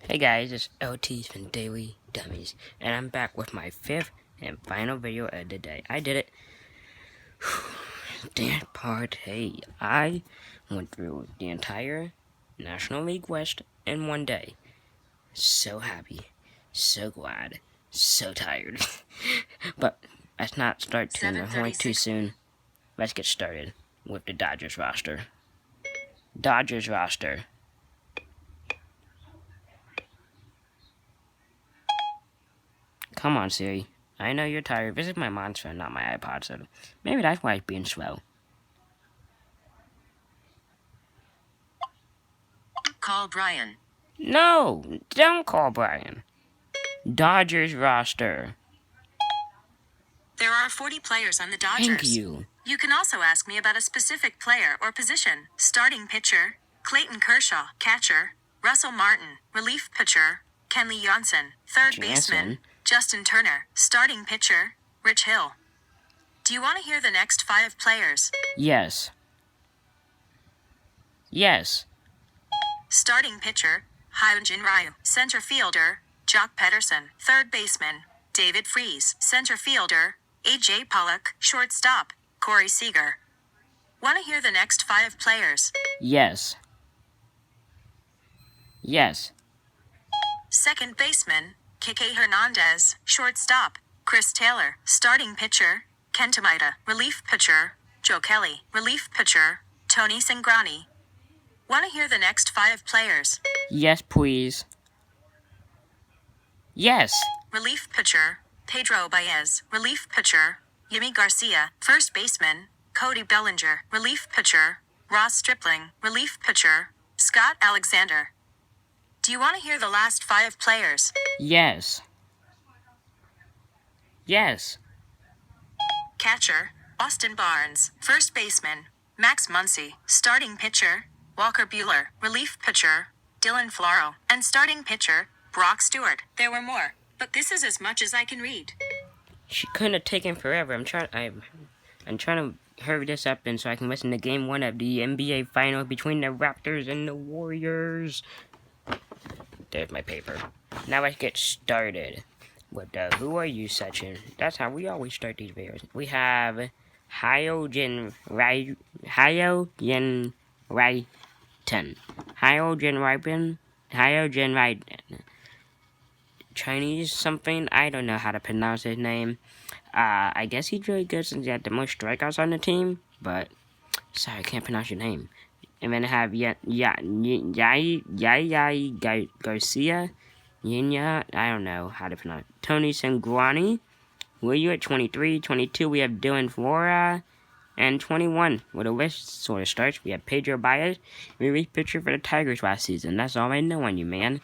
Hey guys, it's LT from Daily Dummies, and I'm back with my fifth and final video of the day. I did it. Damn part. Hey, I went through the entire National League West in one day. So happy, so glad, so tired. But let's not start too soon. Let's get started with the Dodgers roster. Dodgers roster. Come on, Siri. I know you're tired. This is my mom's phone, not my iPod, so maybe that's why it's being slow. Call Brian. No, don't call Brian. Dodgers roster. There are 40 players on the Dodgers. Thank you. You can also ask me about a specific player or position. Starting pitcher, Clayton Kershaw. Catcher, Russell Martin. Relief pitcher, Kenley Jansen. Third baseman, Justin Turner. Starting pitcher, Rich Hill. Do you want to hear the next 5 players? Yes. Yes. Starting pitcher, Hyunjin Ryu. Center fielder, Jock Pederson. Third baseman, David Freese. Center fielder, A.J. Pollock. Shortstop, Corey Seager. Want to hear the next 5 players? Yes. Yes. Second baseman, Kike Hernandez. Shortstop, Chris Taylor. Starting pitcher, Kenta Maeda. Relief pitcher, Joe Kelly. Relief pitcher, Tony Cingrani. Want to hear the next 5 players? Yes, please. Yes. Relief pitcher, Pedro Baez. Relief pitcher, Yimi Garcia. First baseman, Cody Bellinger. Relief pitcher, Ross Stripling. Relief pitcher, Scott Alexander. Do you want to hear the last 5 players? Yes. Yes. Catcher, Austin Barnes. First baseman, Max Muncy. Starting pitcher, Walker Buehler. Relief pitcher, Dylan Floro. And starting pitcher, Brock Stewart. There were more, but this is as much as I can read. She couldn't have taken forever. I'm trying to hurry this up and so I can listen to Game 1 of the NBA Finals between the Raptors and the Warriors. There's my paper. Now let's get started with the Who Are You section. That's how we always start these videos. We have Hyojin Raiden. Chinese something. I don't know how to pronounce his name. I guess he's really good since he had the most strikeouts on the team. But sorry, I can't pronounce your name. And then I have Garcia. Yinya, I don't know how to pronounce it. Tony Cingrani. Who are you at 23? 22, we have Dylan Flora. And 21, where the list sort of starts, we have Pedro Baez, relief pitcher for the Tigers last season. That's all I know on you, man.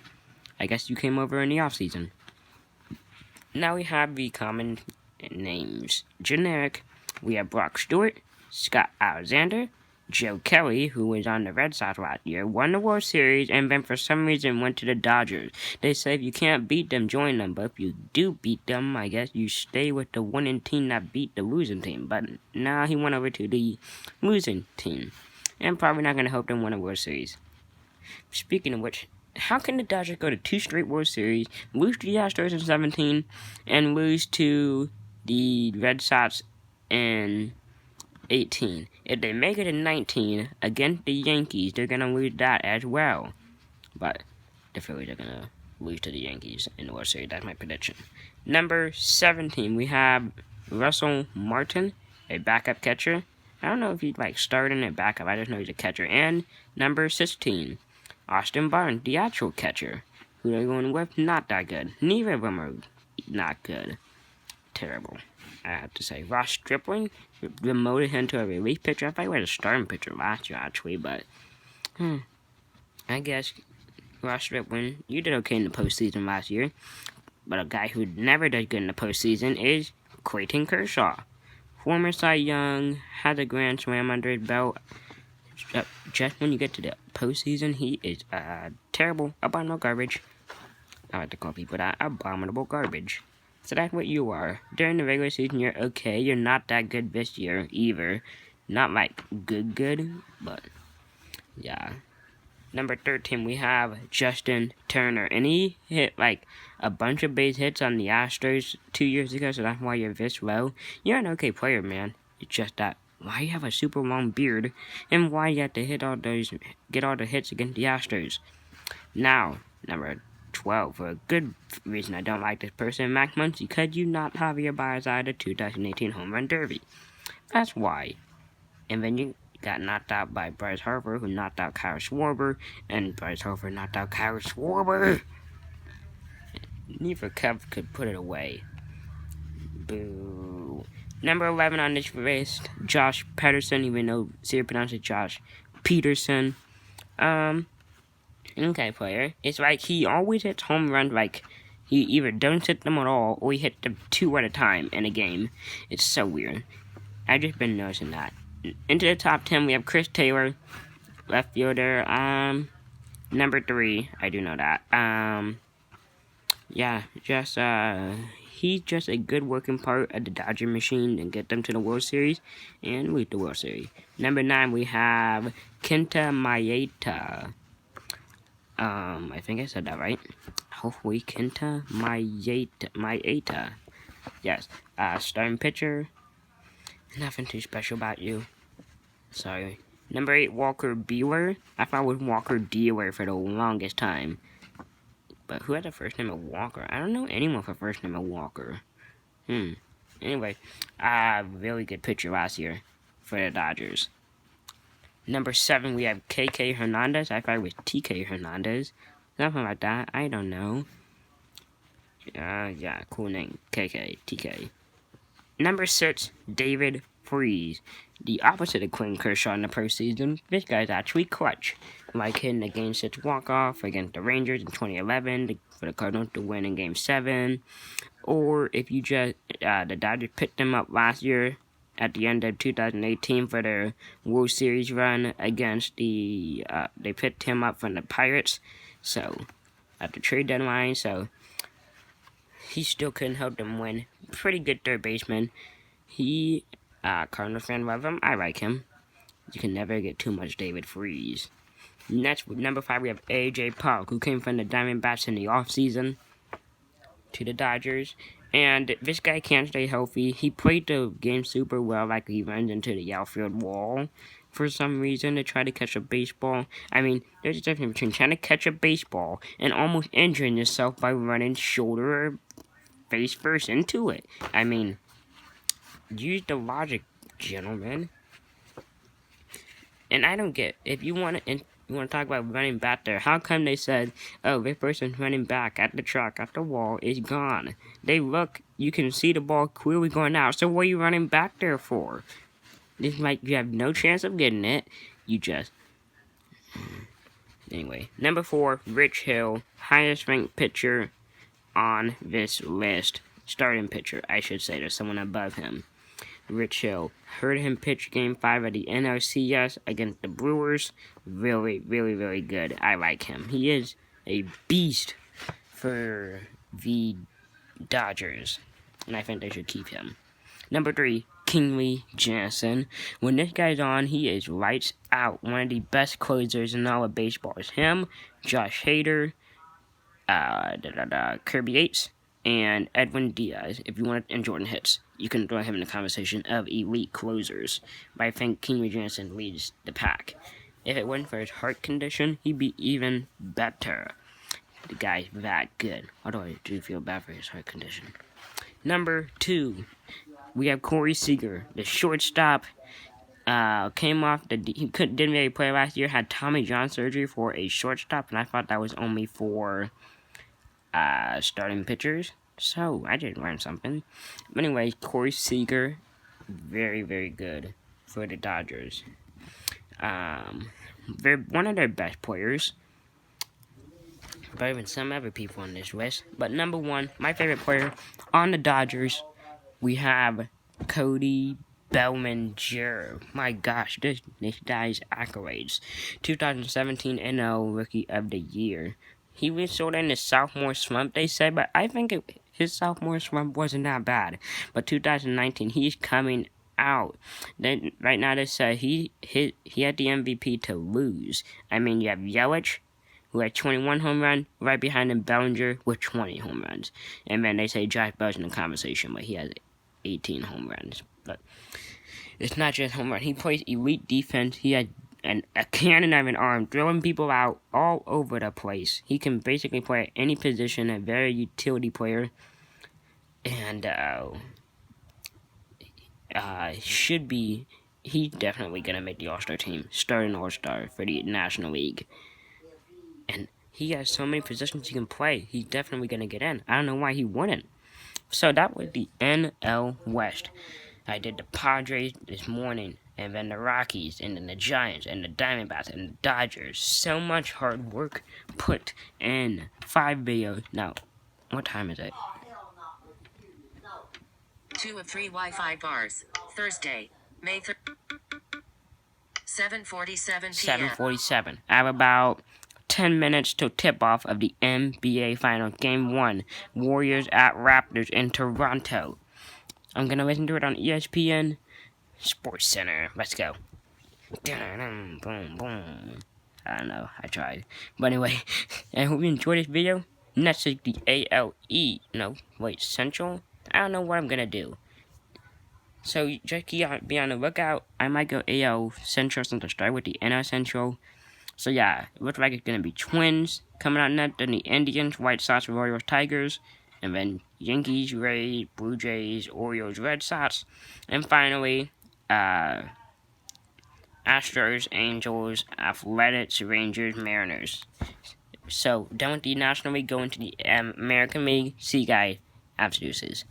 I guess you came over in the offseason. Now we have the common names. Generic, we have Brock Stewart, Scott Alexander, Joe Kelly, who was on the Red Sox last year, won the World Series, and then for some reason went to the Dodgers. They say if you can't beat them, join them. But if you do beat them, I guess you stay with the winning team that beat the losing team. But now he went over to the losing team. And probably not going to help them win a World Series. Speaking of which, how can the Dodgers go to 2 straight World Series, lose to the Astros in 17, and lose to the Red Sox in 18. If they make it in 19 against the Yankees, they're going to lose that as well. But the Phillies are going to lose to the Yankees in the World Series. That's my prediction. Number 17, we have Russell Martin, a backup catcher. I don't know if he's starting at backup. I just know he's a catcher. And number 16, Austin Barnes, the actual catcher. Who they're going with? Not that good. Neither of them are not good. Terrible, I have to say. Ross Stripling demoted him to a relief pitcher. I thought he was a starting pitcher last year, actually, but I guess Ross Stripling, you did okay in the postseason last year. But a guy who never does good in the postseason is Clayton Kershaw. Former Cy Young, has a grand slam under his belt. Just when you get to the postseason, he is terrible, abominable garbage. I like to call people that, abominable garbage. So that's what you are. During the regular season, you're okay. You're not that good this year either. Not good, but yeah. Number 13, we have Justin Turner. And he hit like a bunch of base hits on the Astros 2 years ago, so that's why you're this low. You're an okay player, man. It's just that why you have a super long beard and why you have to get all the hits against the Astros. Now, number 12, for a good reason I don't like this person, Mac Muncy, because you not Javier Baez out of the 2018 Home Run Derby. That's why. And then you got knocked out by Bryce Harper, who knocked out Kyle Schwarber, and Bryce Harper knocked out Kyle Schwarber. Neither Kev could put it away. Boo. Number 11 on this list, Josh Pederson, even though Siri pronounced it Josh Peterson. Okay, player. It's like he always hits home runs, like he either doesn't hit them at all, or he hits them 2 at a time in a game. It's so weird. I've just been noticing that. Into the top 10, we have Chris Taylor, left fielder. Number 3, I do know that. Yeah, he's just a good working part of the Dodger machine and get them to the World Series and lead the World Series. Number 9, we have Kenta Maeda. I think I said that right. Hopefully, Kenta Maeda. Yes, starting pitcher. Nothing too special about you. Sorry. Number 8, Walker Buehler. I thought it was Walker Dealer for the longest time. But who had the first name of Walker? I don't know anyone with the first name of Walker. Anyway, really good pitcher last year for the Dodgers. Number 7, we have KK Hernandez. I thought it was TK Hernandez. Something like that. I don't know. Yeah, cool name. KK, TK. Number 6, David Freese. The opposite of Clayton Kershaw in the postseason. This guy's actually clutch. Like hitting the Game 6 walk-off against the Rangers in 2011 for the Cardinals to win in Game 7. Or if you just, the Dodgers picked him up last year at the end of 2018 for their World Series run against they picked him up from the Pirates. So, at the trade deadline, so he still couldn't help them win. Pretty good third baseman. He, Cardinals fan love him. I like him. You can never get too much David Freese. Next, with number 5, we have A.J. Pollock, who came from the Diamondbacks in the offseason to the Dodgers. And this guy can't stay healthy. He played the game super well, like he runs into the outfield wall for some reason to try to catch a baseball. I mean, there's a difference between trying to catch a baseball and almost injuring yourself by running shoulder or face first into it. I mean, use the logic, gentlemen. And I don't get, if you want to talk about running back there, how come they said, oh, this person's running back at the truck, at the wall, is gone? They look, you can see the ball clearly going out, so what are you running back there for? It's like you have no chance of getting it, you just... Anyway, number 4, Rich Hill, highest ranked pitcher on this list. Starting pitcher, I should say, there's someone above him. Rich Hill. Heard him pitch Game 5 of the NLCS against the Brewers. Really, really, really good. I like him. He is a beast for the Dodgers, and I think they should keep him. Number 3, Kenley Jansen. When this guy's on, he is lights out. One of the best closers in all of baseball is him, Josh Hader, Kirby Yates, and Edwin Diaz. If you want to, and Jordan Hicks, you can throw him in the conversation of elite closers. But I think Kenley Jansen leads the pack. If it wasn't for his heart condition, he'd be even better. The guy's that good. Although I do feel bad for his heart condition. Number 2, we have Corey Seager, the shortstop. Came off he didn't really play last year. Had Tommy John surgery for a shortstop, and I thought that was only for starting pitchers. So I did learn something. But anyway, Corey Seager, very, very good for the Dodgers. They're one of their best players, better than some other people on this list. But number 1, my favorite player on the Dodgers, we have Cody Bellinger. My gosh, this guy's accolades. 2017 NL Rookie of the Year. He was sort of in his sophomore slump, they said, but I think his sophomore slump wasn't that bad. But 2019, he's coming out. Then right now they say he had the MVP to lose. I mean, you have Yelich, who had 21 home runs, right behind him Bellinger with 20 home runs. And then they say Josh Bell's in the conversation, but he has 18 home runs. But it's not just home run. He plays elite defense. He had a cannon of an arm, throwing people out all over the place. He can basically play at any position, a very utility player. And he's definitely going to make the All-Star team, starting All-Star for the National League. And he has so many positions he can play. He's definitely going to get in. I don't know why he wouldn't. So that was the NL West. I did the Padres this morning, and then the Rockies, and then the Giants, and the Diamondbacks, and the Dodgers. So much hard work put in 5 videos. Now, what time is it? 2 of 3 Wi-Fi bars. Thursday, May 3rd. 7:47 p.m. 7:47. I have about 10 minutes till tip-off of the NBA Final Game 1. Warriors at Raptors in Toronto. I'm going to listen to it on ESPN Sports Center. Let's go. Boom, boom. I don't know. I tried. But anyway, I hope you enjoyed this video. Next is the Central. I don't know what I'm going to do. So just be on the lookout. I might go AL Central since I started with the NL Central. So yeah, it looks like it's going to be Twins coming out next, then the Indians, White Sox, Royals, Tigers, and then Yankees, Rays, Blue Jays, Orioles, Red Sox, and finally, Astros, Angels, Athletics, Rangers, Mariners. So, done with the National League, go into the American League. See you guys. Deuces.